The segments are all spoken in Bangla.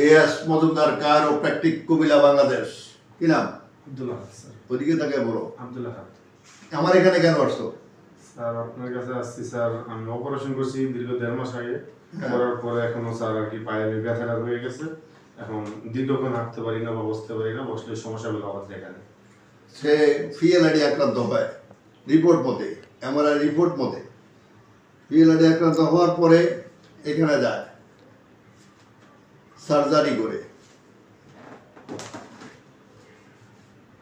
এএস মজুমদার কায়োপ্র্যাকটিক কুমিল্লা বাংলাদেশ। কি নাম? আব্দুল্লাহ স্যার। ওদিকে তাকে বলো। আব্দুল্লাহ আমার এখানে কেন আসছো? স্যার আপনার কাছে আসছি স্যার, আমি অপারেশন করছি দীর্ঘ 1.5 মাস আগে। করার পরে এখনো স্যার আর কি পায়ে ব্যথাটা হয়ে গেছে। এখন দীর্ঘক্ষণ হাঁটতে পারি না বা বসতে পারি না, বসলে সমস্যাগুলো আবার দেখা দেয়। সে পিএলআইডি আক্রান্ত হয় রিপোর্ট মতে, এমআরআই রিপোর্ট মতে। পিএলআইডি আক্রান্ত হওয়ার পরে এখানে যায় সার্জারি করে,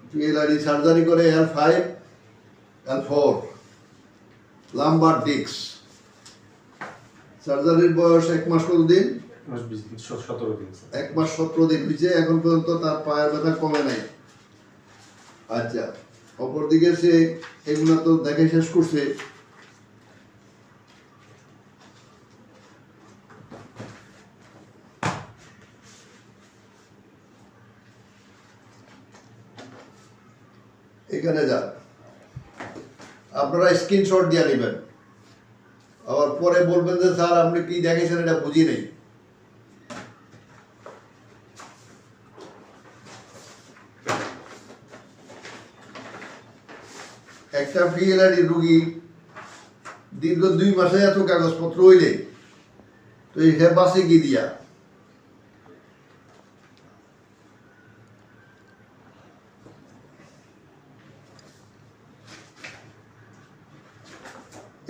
পিএলআইডি সার্জারি করে L5 L4 লাম্বার ডিস্ক। সার্জারির বয়স 1 মাস 17 দিন। 17 দিন স্যার। 1 মাস 17 দিন হয়েছে, এখন পর্যন্ত তার পায়ের ব্যথা কমে নাই। আচ্ছা, অপরদিকে সে এগুলো তো দেখে শেষ করছে। এখানে যান, আপনারা স্ক্রিনশট দিয়ে নেবেন, আবার পরে বলবেন যে স্যার আপনি কি দেখেছেন এটা বুঝি নেই। একটা পিএলআইডি রুগী দীর্ঘ 2 মাসে এত কাগজপত্র হইলে তো এই বাসে কি দিয়া?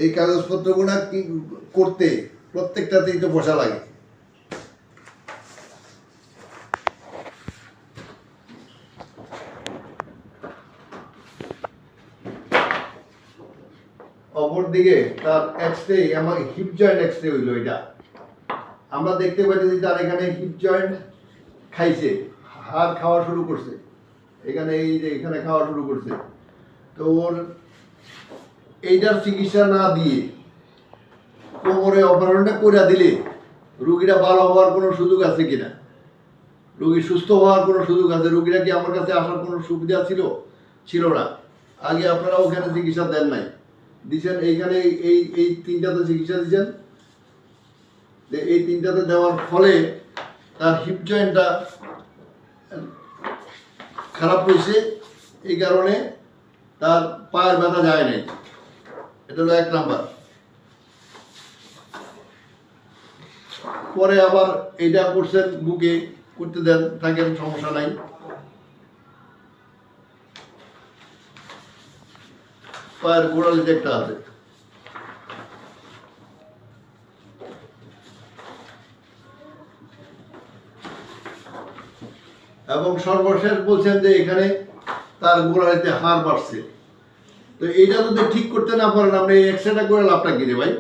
এই কাগজপত্রগুলো কি করতে প্রত্যেকটাতেই তো পয়সা লাগে। অপরদিকে তার এক্সরে, আমার হিপ জয়েন্ট এক্সরে হইল এটা। আমরা দেখতে পাইতেছি তার এখানে হিপ জয়েন্ট খাইছে, হাড় খাওয়া শুরু করছে, এখানে এই যে এখানে খাওয়া শুরু করছে। তো ওর এইটার চিকিৎসা না দিয়ে কোমরে অপারেশনটা করে দিলে রুগীরা ভালো হওয়ার কোনো সুযোগ আছে কিনা, রুগী সুস্থ হওয়ার কোনো সুযোগ আছে? রুগীরা কি আমার কাছে আসার কোনো সুবিধা ছিল না। আগে আপনারা ওখানে চিকিৎসা দেন নাই, দিচ্ছেন এইখানে এই এই 3টাতে চিকিৎসা দিচ্ছেন। এই 3টাতে দেওয়ার ফলে তার হিপ জয়েন্টটা খারাপ হয়েছে, এই কারণে তার পায়ের ব্যথা যায় নাই। এটা হলো 1 নাম্বার। পরে আবার এইটা করছেন বুকে, করতে দেন, থাকেন, সমস্যা নাই। পায়ের গোড়ালিতে একটা আছে। এবং সর্বশেষ বলছেন যে এখানে তার গোড়ালিতে হাড় বাড়ছে। তো এইটা যদি ঠিক করতে না পারেন আপনি এই এক্সরেটা করে লাভটা কি রে ভাই?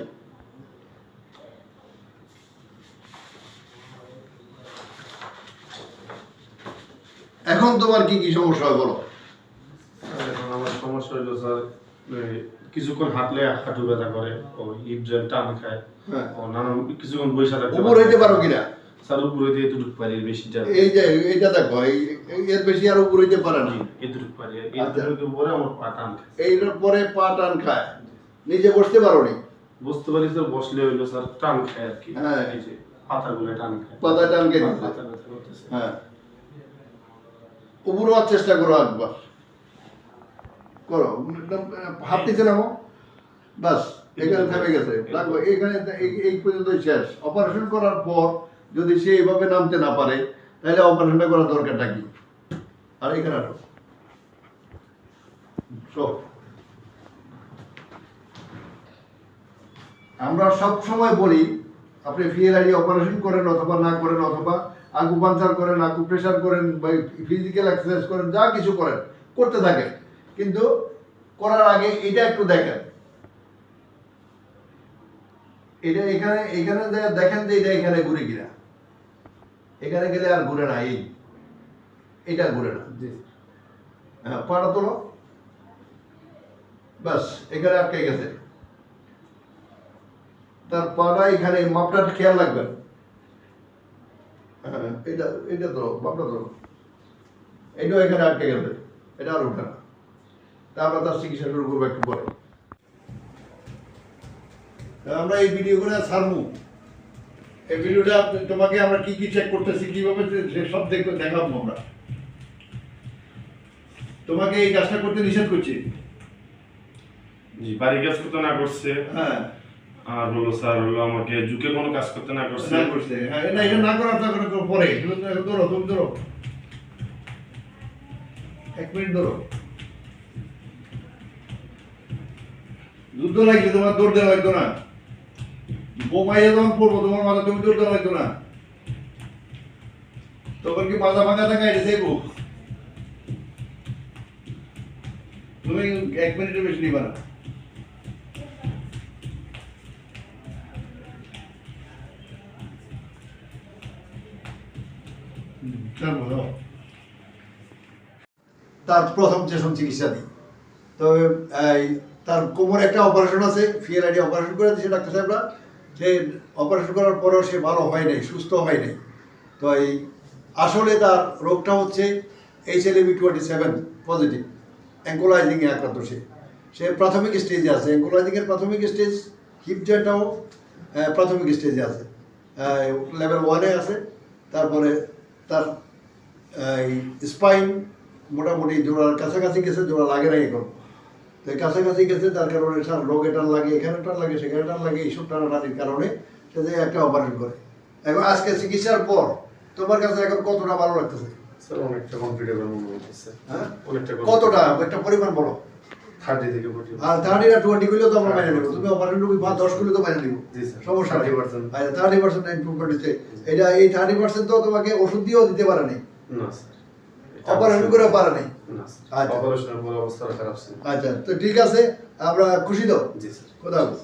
এখন তোমার কি কি সমস্যা হয় বলো? এখন আমার সমস্যা হলো স্যার, কিছুক্ষণ হাঁটলে হাঁটু ব্যথা করে, ও হিপ জয়েন্ট টান খায়, ও নানান কিছুক্ষণ বসে থাকতে উপর হইতে পারো কিনা? স্যার উপর হইতে এতটুকু পারি, বেশি যাবে। এই যে এইটা দেখো, এর বেশি আর উপর হইতে পারে না, এতটুকু পারি। এতটুকু পরে আমার পা টান খায়। এইটার পরে পা টান খায়, নিজে বসতে পারো নি? বুঝতে পারি স্যার, বসলে হইলো স্যার টান খায় আর কি। হ্যাঁ, এই যে পাতাগুলো টান খায়, পাতা টান খেয়ে দিচ্ছে। পাতা ব্যথা করতেছে। হ্যাঁ, উপর হওয়ার চেষ্টা করো একবার, করো। হাত নিচে নামো, বাস, এখানে থেমে গেছে। রাখো এখানে, এই পর্যন্তই শেষ। অপারেশন করার পর যদি সে এইভাবে নামতে না পারে তাহলে অপারেশনটা করার দরকারটা কি? আর এখানে আসো, আমরা সব সময় বলি আপনি পিএলআইডি অপারেশন করেন অথবা না করেন, অথবা আকুপাঞ্চার করেন, আকুপ্রেশার করেন, বা ফিজিক্যাল এক্সারসাইজ করেন, যা কিছু করেন, করতে থাকেন, কিন্তু করার আগে এটা একটু দেখেন। এটা এখানে এখানে দেখেন যে এটা এখানে ঘুরে কিনা। এখানে গেলে আর ঘুরে না, এটা ঘুরে না। হ্যাঁ, পাটা তোলো, বাস, এখানে আটকে গেছে। তার পাটা এখানে, মাপটা খেয়াল রাখবেন। হ্যাঁ, এটা তো মাপটা তো এটাও এখানে আটকে গেছে, এটা আর ওঠে না। তা আমরা তার চিকিৎসা শুরু করবো একটু পরে। আমরা এই ভিডিওগুলো ছাড়বো, এই ভিডিওটা তোমাকে আমরা কি কি চেক করতেছি কিভাবে সে সব দেখাবো আমরা। তোমাকে এই কাজটা করতে নিষেধ করছি। জি, বাড়ি কাজ করতে না করছে, হ্যাঁ আর হলো স্যার হলো আমাকে ঝুঁকে কোনো কাজ করতে না করছে। না করছে, হ্যাঁ না এটা না করার দরকার পরে ধরো তুমি ধরো 1 মিনিট ধরো। যুদ্ধ লাগলে তোমার দৌড় দেওয়া লাগতো না, বোমাইয়া যখন পড়বো তোমার মাথা তুমি দৌড় দেওয়া লাগতো না, তখন কি মাথা ভাঙা থাকা এটা দেখবো। তুমি 1 মিনিটের বেশি নিবা না। তার প্রথম সেশন চিকিৎসা দিই, তবে তার কোমরে একটা অপারেশন আছে, ফিএলআইডি অপারেশন করে দিয়েছে ডাক্তার সাহেবরা। সে অপারেশন করার পরেও সে ভালো হয় নাই, সুস্থ হয় নাই। তো এই আসলে তার রোগটা হচ্ছে HLA-B27 পজিটিভ, অ্যাঙ্কোলাইজিংয়ে আক্রান্ত। সে প্রাথমিক স্টেজে আছে, অ্যাঙ্কোলাইজিংয়ের প্রাথমিক স্টেজ, হিপ জয়েন্টটাও প্রাথমিক স্টেজে আছে, লেভেল 1-এ আছে। তারপরে তার স্পাইন মোটামুটি জোড়ার কাছাকাছি গেছে, জোড়া লাগে না এখন। তো কাছাকাছি গেছে, তার কারণে তার লোকে টান লাগে, এখানে টান লাগে, সেখানে টান লাগে, এইসব টানাটানির কারণে সে যে একটা অপারেশন করে। এখন আজকে চিকিৎসার পর তোমার কাছে এখন কতটা ভালো লাগতেছে? স্যার অনেকটা কমফোর্টেবল মনে হচ্ছে। হ্যাঁ অনেকটা কতটা একটা পরিমাণ বলো। 30 থেকে 40। আর 30 না 20 করলেও তো আমরা মাইনে নেবো। তুমি অপারেশন রোগী 10 করলে তো মাইনে নিবো, জি স্যার, সমস্যা নেই। 30% 30% ইমপ্রুভমেন্ট হচ্ছে। এটা এই 30% তো তোমাকে ওষুধ দিয়েও দিতে পারে নাই, না স্যার, অপারেশন করে পারে নাই। না স্যার, আচ্ছা। অপারেশনের পরে অবস্থা খারাপ ছিল। আচ্ছা, তো ঠিক আছে, আমরা খুশি তো। জি স্যার। খোদা হাফেজ।